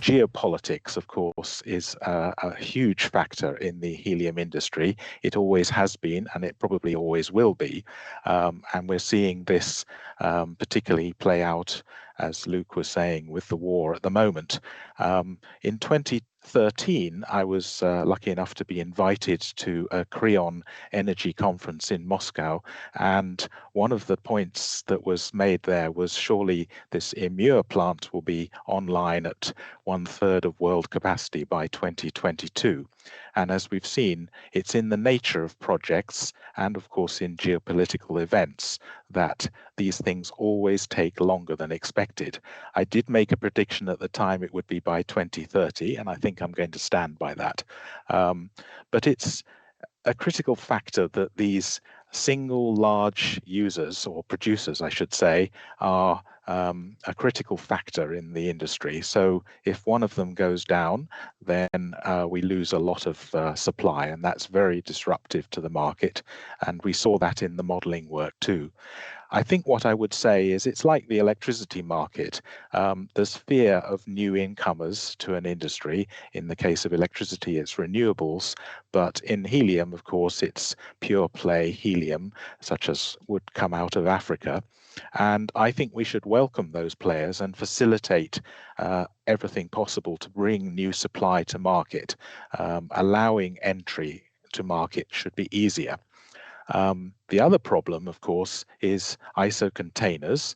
Geopolitics, of course, is a huge factor in the helium industry. It always has been, and it probably always will be. And we're seeing this particularly play out, as Luke was saying, with the war at the moment. In 2013, I was lucky enough to be invited to a Creon energy conference in Moscow. And one of the points that was made there was surely this Imur plant will be online at 1/3 of world capacity by 2022. And as we've seen, it's in the nature of projects and, of course, in geopolitical events that these things always take longer than expected. I did make a prediction at the time it would be by 2030, and I think I'm going to stand by that. But it's a critical factor that these single large users, or producers, I should say, are a critical factor in the industry. So if one of them goes down, then we lose a lot of supply, and that's very disruptive to the market. And we saw that in the modeling work too. I think what I would say is it's like the electricity market. There's fear of new incomers to an industry. In the case of electricity, it's renewables. But in helium, of course, it's pure play helium, such as would come out of Africa. And I think we should welcome those players and facilitate everything possible to bring new supply to market. Allowing entry to market should be easier. The other problem, of course, is ISO containers.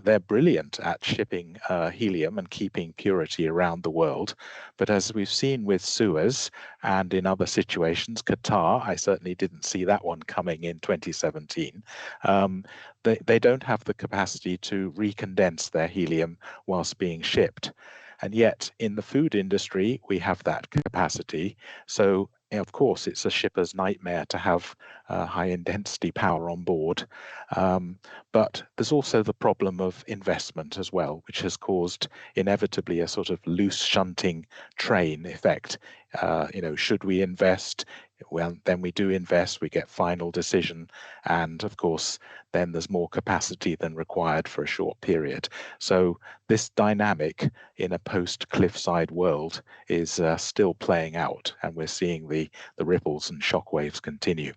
They're brilliant at shipping helium and keeping purity around the world. But as we've seen with Suez and in other situations, Qatar, I certainly didn't see that one coming in 2017. They don't have the capacity to recondense their helium whilst being shipped. And yet in the food industry, we have that capacity. So of course, it's a shipper's nightmare to have high density power on board. But there's also the problem of investment as well, which has caused inevitably a sort of loose shunting train effect. Should we invest? Well, then we do invest, we get final decision, and of course, then there's more capacity than required for a short period. So this dynamic in a post-cliffside world is still playing out, and we're seeing the ripples and shockwaves continue.